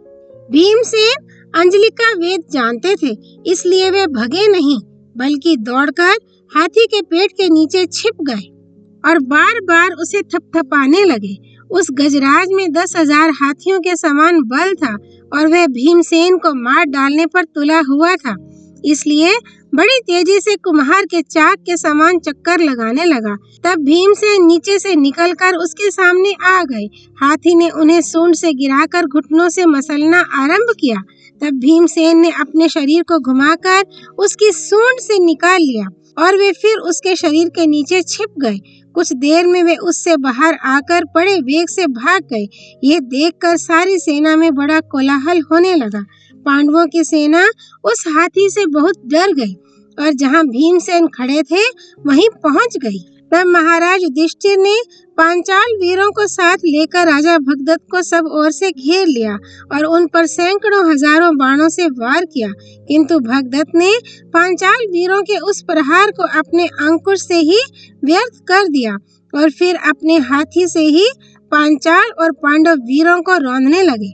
भीमसेन अंजलिका वेद जानते थे, इसलिए वे भगे नहीं बल्कि दौड़कर हाथी के पेट के नीचे छिप गए और बार बार उसे थपथपाने लगे। उस गजराज में 10,000 हाथियों के समान बल था और वह भीमसेन को मार डालने पर तुला हुआ था, इसलिए बड़ी तेजी से कुम्हार के चाक के समान चक्कर लगाने लगा। तब भीमसेन नीचे से निकलकर उसके सामने आ गए। हाथी ने उन्हें सूंड से गिराकर घुटनों से मसलना आरंभ किया। तब भीमसेन ने अपने शरीर को घुमाकर उसकी सूंड से निकाल लिया और वे फिर उसके शरीर के नीचे छिप गए। कुछ देर में वे उससे बाहर आकर बड़े वेग से भाग गए। ये देखकर सारी सेना में बड़ा कोलाहल होने लगा। पांडवों की सेना उस हाथी से बहुत डर गई और जहां भीमसेन खड़े थे वहीं पहुंच गई। तब महाराज युधिष्ठिर ने पांचाल वीरों को साथ लेकर राजा भगदत्त को सब ओर से घेर लिया और उन पर सैकड़ों हजारों बाणों से वार किया, किंतु भगदत्त ने पांचाल वीरों के उस प्रहार को अपने अंकुश से ही व्यर्थ कर दिया और फिर अपने हाथी से ही पांचाल और पांडव वीरों को रौंदने लगे।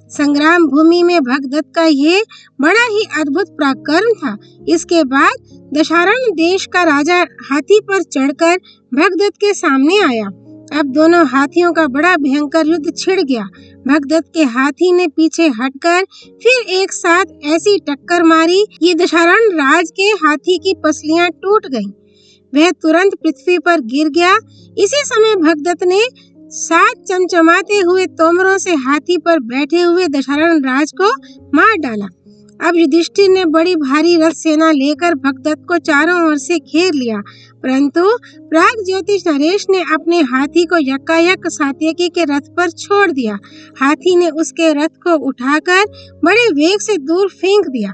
संग्राम भूमि में भगदत्त का ये बड़ा ही अद्भुत पराक्रम था। इसके बाद दशारण देश का राजा हाथी पर चढ़कर भगदत्त के सामने आया। अब दोनों हाथियों का बड़ा भयंकर युद्ध छिड़ गया। भगदत्त के हाथी ने पीछे हटकर फिर एक साथ ऐसी टक्कर मारी कि दशारण राज के हाथी की पसलियां टूट गईं। वह तुरंत पृथ्वी पर गिर गया। इसी समय भगदत्त ने 7 चमचमाते हुए तोमरों से हाथी पर बैठे हुए दशारण राज को मार डाला। अब युधिष्ठिर ने बड़ी भारी रथ सेना लेकर भगदत्त को चारों ओर से घेर लिया, परंतु प्राग ज्योतिष नरेश ने अपने हाथी को यकायक सात्यकी के रथ पर छोड़ दिया। हाथी ने उसके रथ को उठाकर बड़े वेग से दूर फेंक दिया,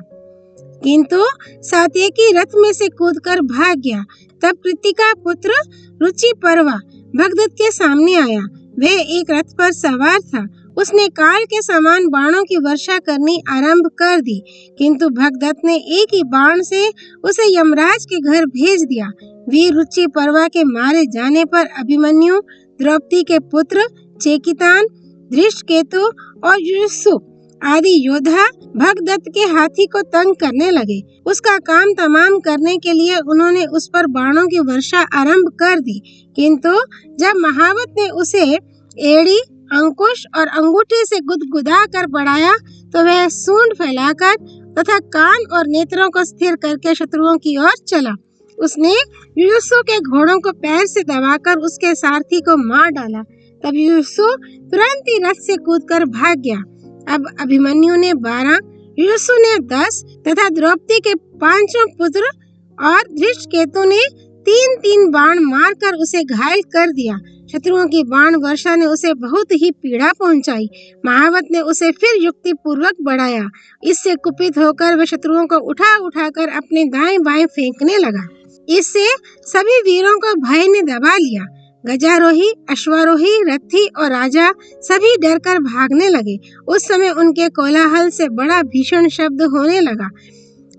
किंतु सात्यकी रथ में से कूदकर भाग गया। तब कृतिका पुत्र रुचिपर्वा भगदत्त के सामने आया। वह एक रथ पर सवार था। उसने काल के समान बाणों की वर्षा करनी आरंभ कर दी, किंतु भगदत्त ने एक ही बाण से उसे यमराज के घर भेज दिया। वीर रुचिपर्वा के मारे जाने पर अभिमन्यु, द्रौपदी के पुत्र चेकितान, धृष्टकेतु और युयुत्सु आदि योद्धा भगदत्त के हाथी को तंग करने लगे। उसका काम तमाम करने के लिए उन्होंने उस पर बाणों की वर्षा आरंभ कर दी, किंतु जब महावत ने उसे एड़ी, अंकुश और अंगूठे से गुदगुदा कर बढ़ाया तो वह सूंड फैलाकर तथा कान और नेत्रों को स्थिर करके शत्रुओं की ओर चला। उसने युयुत्सु के घोड़ों को पैर से दबाकर उसके सारथी को मार डाला। तब युयुत्सु तुरंत ही रथ से कूदकर भाग गया। अब अभिमन्यु ने 12, युयुत्सु ने 10 तथा द्रौपदी के 5 पुत्र और धृष्टकेतु ने 3-3 बाण मारकर उसे घायल कर दिया। शत्रुओं की बाण वर्षा ने उसे बहुत ही पीड़ा पहुंचाई। महावत ने उसे फिर युक्ति पूर्वक बढ़ाया। इससे कुपित होकर वह शत्रुओं को उठा उठाकर अपने दाएं बाएं फेंकने लगा। इससे सभी वीरों को भय ने दबा लिया। गजारोही, अश्वारोही, रथी और राजा सभी डरकर भागने लगे। उस समय उनके कोलाहल से बड़ा भीषण शब्द होने लगा।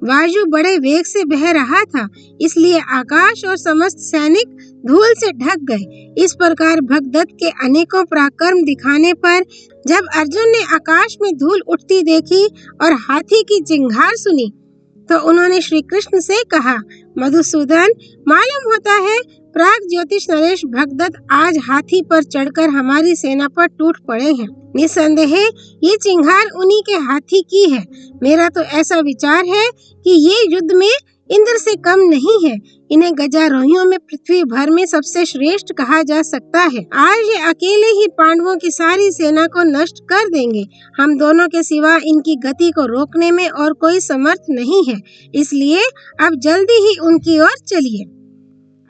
वायु बड़े वेग से बह रहा था, इसलिए आकाश और समस्त सैनिक धूल से ढक गए। इस प्रकार भगदत्त के अनेकों पराक्रम दिखाने पर जब अर्जुन ने आकाश में धूल उठती देखी और हाथी की चिंगार सुनी तो उन्होंने श्री कृष्ण से कहा, मधुसूदन, मालूम होता है प्राग ज्योतिष नरेश भगदत्त आज हाथी पर चढ़कर हमारी सेना पर टूट पड़े हैं। निसंदेह ये चिंगार उन्हीं के हाथी की है। मेरा तो ऐसा विचार है कि ये युद्ध में इंद्र से कम नहीं है। इन्हें गजारोहियों में पृथ्वी भर में सबसे श्रेष्ठ कहा जा सकता है। आज ये अकेले ही पांडवों की सारी सेना को नष्ट कर देंगे। हम दोनों के सिवा इनकी गति को रोकने में और कोई समर्थ नहीं है, इसलिए अब जल्दी ही उनकी ओर चलिए।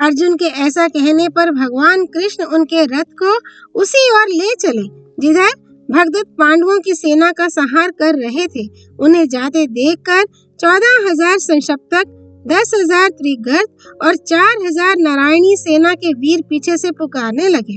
अर्जुन के ऐसा कहने पर भगवान कृष्ण उनके रथ को उसी ओर ले चले जिधर भगदत्त पांडवों की सेना का संहार कर रहे थे। उन्हें जाते देखकर 14,000 संशप्तक, 10,000 त्रिगर्त और 4,000 नारायणी सेना के वीर पीछे से पुकारने लगे।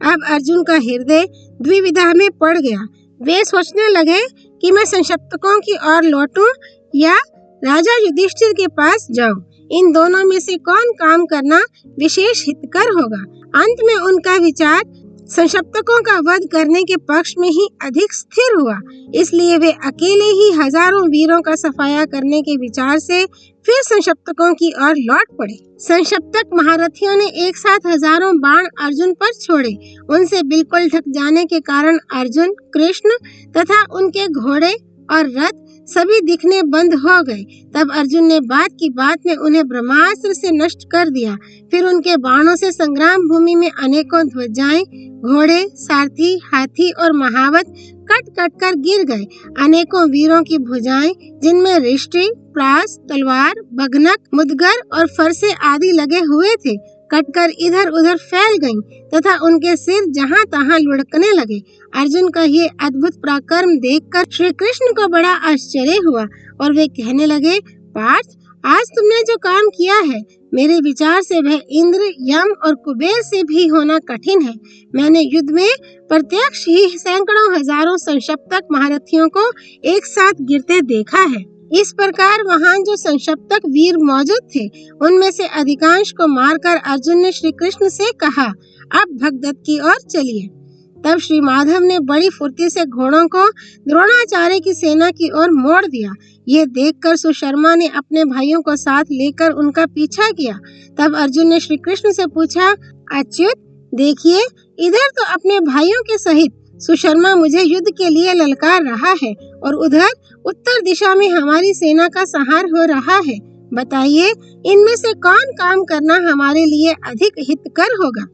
अब अर्जुन का हृदय द्विविधा में पड़ गया। वे सोचने लगे कि मैं संशप्तकों की ओर लौटूं या राजा युधिष्ठिर के पास जाऊं। इन दोनों में से कौन काम करना विशेष हितकर होगा। अंत में उनका विचार संशप्तकों का वध करने के पक्ष में ही अधिक स्थिर हुआ। इसलिए वे अकेले ही हजारों वीरों का सफाया करने के विचार से फिर संशप्तकों की ओर लौट पड़े। संशप्तक महारथियों ने एक साथ हजारों बाण अर्जुन पर छोड़े। उनसे बिल्कुल ढक जाने के कारण अर्जुन, कृष्ण तथा उनके घोड़े और रथ सभी दिखने बंद हो गए। तब अर्जुन ने बात की बात में उन्हें ब्रह्मास्त्र से नष्ट कर दिया। फिर उनके बाणों से संग्राम भूमि में अनेकों ध्वजाएं, घोड़े, सारथी, हाथी और महावत कट कट कर गिर गए। अनेकों वीरों की भुजाएं, जिनमें रिष्टि, प्रास, तलवार, बघनक, मुदगर और फरसे आदि लगे हुए थे, कटकर इधर उधर फैल गईं तथा उनके सिर जहां तहां लुढ़कने लगे। अर्जुन का ये अद्भुत पराक्रम देखकर श्री कृष्ण को बड़ा आश्चर्य हुआ और वे कहने लगे, पार्थ, आज तुमने जो काम किया है, मेरे विचार से वह इंद्र, यम और कुबेर से भी होना कठिन है। मैंने युद्ध में प्रत्यक्ष ही सैकड़ों हजारों संशप्तक महारथियों को एक साथ गिरते देखा है। इस प्रकार वहां जो संशप्तक वीर मौजूद थे, उनमें से अधिकांश को मारकर अर्जुन ने श्री कृष्ण से कहा, अब भगदत्त की ओर चलिए। तब श्री माधव ने बड़ी फुर्ती से घोड़ों को द्रोणाचार्य की सेना की ओर मोड़ दिया। ये देखकर सुशर्मा ने अपने भाइयों को साथ लेकर उनका पीछा किया। तब अर्जुन ने श्री कृष्ण से पूछा, अच्युत, देखिए, इधर तो अपने भाइयों के सहित सुशर्मा मुझे युद्ध के लिए ललकार रहा है और उधर उत्तर दिशा में हमारी सेना का संहार हो रहा है। बताइए, इनमें से कौन काम करना हमारे लिए अधिक हितकर होगा।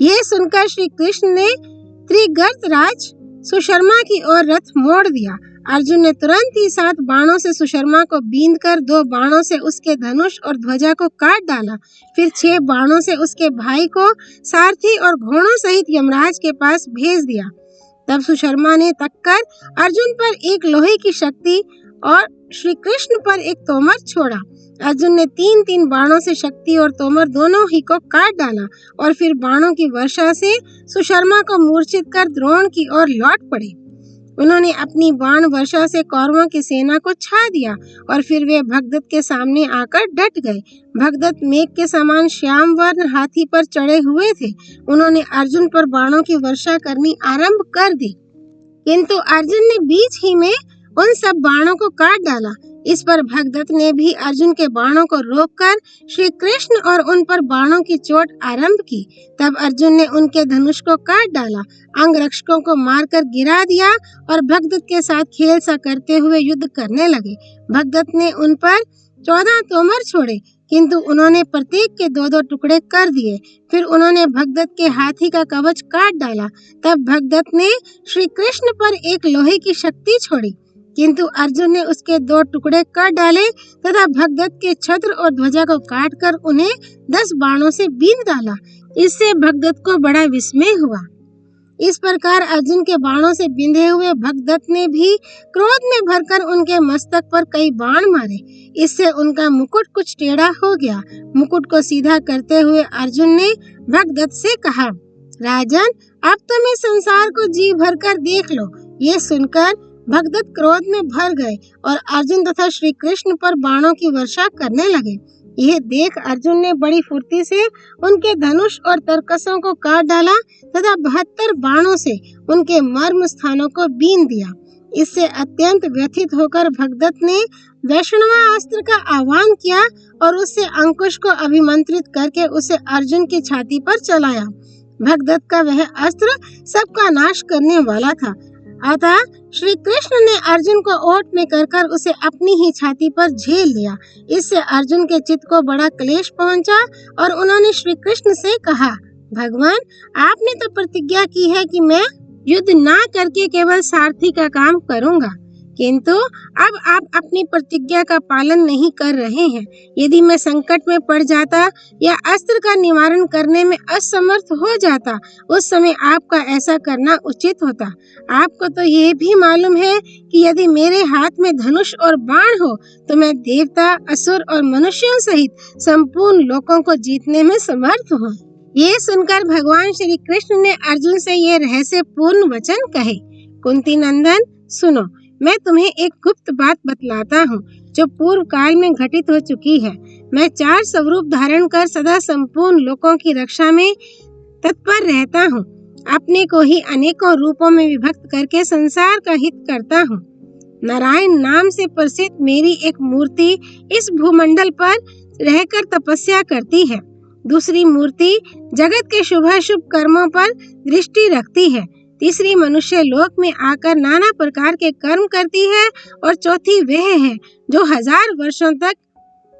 ये सुनकर श्री कृष्ण ने त्रिगर्तराज सुशर्मा की ओर रथ मोड़ दिया। अर्जुन ने तुरंत ही 7 बाणों से सुशर्मा को बींधकर 2 बाणों से उसके धनुष और ध्वजा को काट डाला। फिर 6 बाणों से उसके भाई को सारथी और घोड़ों सहित यमराज के पास भेज दिया। तब सुशर्मा ने तककर अर्जुन पर एक लोहे की शक्ति और श्री कृष्ण पर एक तोमर छोड़ा। अर्जुन ने 3-3 बाणों से शक्ति और तोमर दोनों ही को काट डाला और फिर बाणों की वर्षा से सुशर्मा को मूर्छित कर द्रोण की ओर लौट पड़े। उन्होंने अपनी बाण वर्षा से कौरवों की सेना को छा दिया और फिर वे भगदत्त के सामने आकर डट गए। भगदत्त मेघ के समान श्याम वर्ण हाथी पर चढ़े हुए थे। उन्होंने अर्जुन पर बाणों की वर्षा करनी आरंभ कर दी, किंतु अर्जुन ने बीच ही में उन सब बाणों को काट डाला। इस पर भगदत्त ने भी अर्जुन के बाणों को रोककर श्री कृष्ण और उन पर बाणों की चोट आरंभ की। तब अर्जुन ने उनके धनुष को काट डाला, अंगरक्षकों को मारकर गिरा दिया और भगदत्त के साथ खेल सा करते हुए युद्ध करने लगे। भगदत्त ने उन पर 14 तोमर छोड़े, किंतु उन्होंने प्रत्येक के 2-2 टुकड़े कर दिए। फिर उन्होंने भगदत्त के हाथी का कवच काट डाला। तब भगदत्त ने श्री कृष्ण पर एक लोहे की शक्ति छोड़ी, किंतु अर्जुन ने उसके 2 टुकड़े कर डाले तथा भगदत्त के छत्र और ध्वजा को काटकर उन्हें 10 बाणों से बींध डाला। इससे भगदत्त को बड़ा विस्मय हुआ। इस प्रकार अर्जुन के बाणों से बिंधे हुए भगदत्त ने भी क्रोध में भरकर उनके मस्तक पर कई बाण मारे। इससे उनका मुकुट कुछ टेढ़ा हो गया। मुकुट को सीधा करते हुए अर्जुन ने भगदत्त से कहा, राजन, अब तुम इस संसार को जी भरकर देख लो। ये सुनकर भगदत्त क्रोध में भर गए और अर्जुन तथा श्री कृष्ण पर बाणों की वर्षा करने लगे। यह देख अर्जुन ने बड़ी फुर्ती से उनके धनुष और तरकसों को काट डाला तथा 72 बाणों से उनके मर्म स्थानों को बीन दिया। इससे अत्यंत व्यथित होकर भगदत्त ने वैष्णवास्त्र का आह्वान किया और उससे अंकुश को अभिमंत्रित करके उसे अर्जुन की छाती पर चलाया। भगदत्त का वह अस्त्र सबका नाश करने वाला था। अतः श्री कृष्ण ने अर्जुन को ओट में कर उसे अपनी ही छाती पर झेल लिया। इससे अर्जुन के चित्त को बड़ा क्लेश पहुंचा और उन्होंने श्री कृष्ण से कहा, भगवान, आपने तो प्रतिज्ञा की है कि मैं युद्ध ना करके केवल सारथी का काम करूंगा, किंतु अब आप अपनी प्रतिज्ञा का पालन नहीं कर रहे हैं। यदि मैं संकट में पड़ जाता या अस्त्र का निवारण करने में असमर्थ हो जाता, उस समय आपका ऐसा करना उचित होता। आपको तो ये भी मालूम है कि यदि मेरे हाथ में धनुष और बाण हो तो मैं देवता, असुर और मनुष्यों सहित संपूर्ण लोकों को जीतने में समर्थ हूँ। ये सुनकर भगवान श्री कृष्ण ने अर्जुन से ये रहस्यपूर्ण वचन कहे। कुंती नंदन सुनो, मैं तुम्हें एक गुप्त बात बतलाता हूँ जो पूर्व काल में घटित हो चुकी है। मैं 4 स्वरूप धारण कर सदा संपूर्ण लोकों की रक्षा में तत्पर रहता हूँ। अपने को ही अनेकों रूपों में विभक्त करके संसार का हित करता हूँ। नारायण नाम से प्रसिद्ध मेरी एक मूर्ति इस भूमंडल पर रहकर तपस्या करती है। दूसरी मूर्ति जगत के शुभाशुभ कर्मों पर दृष्टि रखती है। तीसरी मनुष्य लोक में आकर नाना प्रकार के कर्म करती है और चौथी वह है जो 1000 वर्षों तक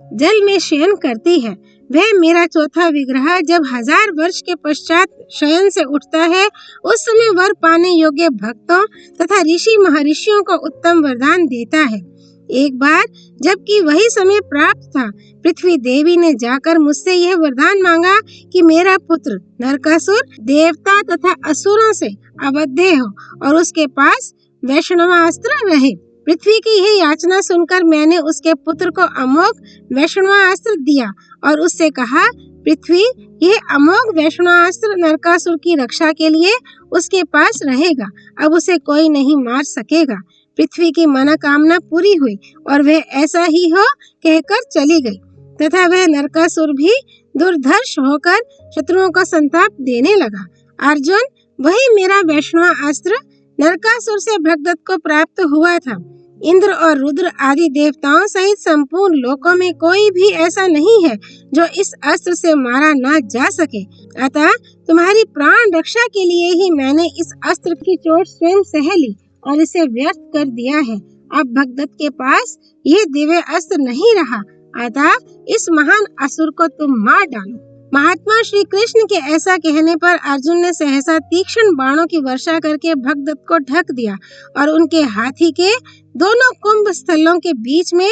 जल में शयन करती है। वह मेरा चौथा विग्रह जब 1000 वर्ष के पश्चात शयन से उठता है, उस समय वर पाने योग्य भक्तों तथा ऋषि महर्षियों को उत्तम वरदान देता है। एक बार जबकि वही समय प्राप्त था, पृथ्वी देवी ने जाकर मुझसे यह वरदान मांगा कि मेरा पुत्र नरकासुर देवता तथा असुरों से अवध्य हो और उसके पास वैष्णवास्त्र रहे। पृथ्वी की यह याचना सुनकर मैंने उसके पुत्र को अमोघ वैष्णवास्त्र दिया और उससे कहा, पृथ्वी, यह अमोघ वैष्णवास्त्र नरकासुर की रक्षा के लिए उसके पास रहेगा। अब उसे कोई नहीं मार सकेगा। पृथ्वी की मनोकामना पूरी हुई और वह ऐसा ही हो कहकर चली गई तथा वह नरकासुर भी दुर्धर्ष होकर शत्रुओं को संताप देने लगा। अर्जुन, वही मेरा वैष्णवास्त्र नरकासुर से भगदत्त को प्राप्त हुआ था। इंद्र और रुद्र आदि देवताओं सहित संपूर्ण लोकों में कोई भी ऐसा नहीं है जो इस अस्त्र से मारा ना जा सके। अतः तुम्हारी प्राण रक्षा के लिए ही मैंने इस अस्त्र की चोट स्वयं सह ली और इसे व्यर्थ कर दिया है। अब भगदत्त के पास ये दिव्य अस्त्र नहीं रहा, अतः इस महान असुर को तुम मार डालो। महात्मा श्री कृष्ण के ऐसा कहने पर अर्जुन ने सहसा तीक्ष्ण बाणों की वर्षा करके भगदत्त को ढक दिया और उनके हाथी के दोनों कुंभ स्थलों के बीच में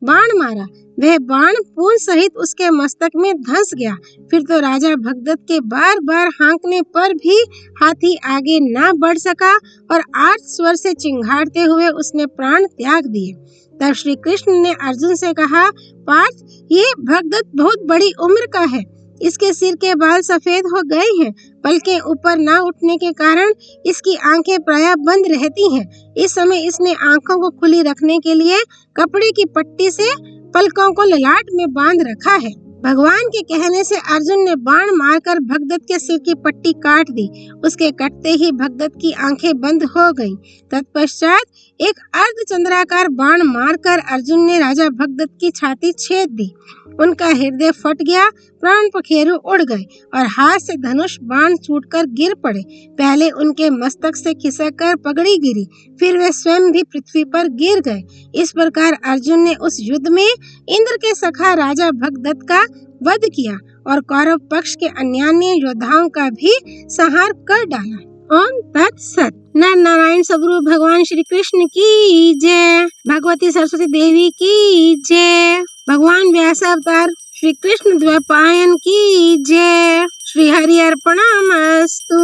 बाण मारा। वह बाण पूंछ सहित उसके मस्तक में धंस गया। फिर तो राजा भगदत्त के बार बार हाँकने पर भी हाथी आगे ना बढ़ सका और 8 स्वर से चिंघाड़ते हुए उसने प्राण त्याग दिए। तब श्री कृष्ण ने अर्जुन से कहा, पार्थ, ये भगदत्त बहुत बड़ी उम्र का है। इसके सिर के बाल सफेद हो गए हैं। पलकें ऊपर ना उठने के कारण इसकी आंखें प्रायः बंद रहती हैं। इस समय इसने आंखों को खुली रखने के लिए कपड़े की पट्टी से पलकों को ललाट में बांध रखा है। भगवान के कहने से अर्जुन ने बाण मारकर भगदत्त के सिर की पट्टी काट दी। उसके कटते ही भगदत्त की आंखें बंद हो गईं। तत्पश्चात एक अर्धचंद्राकार बाण मारकर अर्जुन ने राजा भगदत्त की छाती छेद दी। उनका हृदय फट गया, प्राण पखेरु उड़ गए और हाथ से धनुष बाण छूटकर गिर पड़े। पहले उनके मस्तक से खिसककर पगड़ी गिरी, फिर वे स्वयं भी पृथ्वी पर गिर गए। इस प्रकार अर्जुन ने उस युद्ध में इंद्र के सखा राजा भगदत्त का वध किया और कौरव पक्ष के अन्य योद्धाओं का भी संहार कर डाला। ओम तत्सत। नर नारायण स्वरूप भगवान श्री कृष्ण की जय। भगवती सरस्वती देवी की जय। भगवान व्यास अवतार श्री कृष्ण द्वैपायन की जय। श्री हरि अर्पणमस्तु।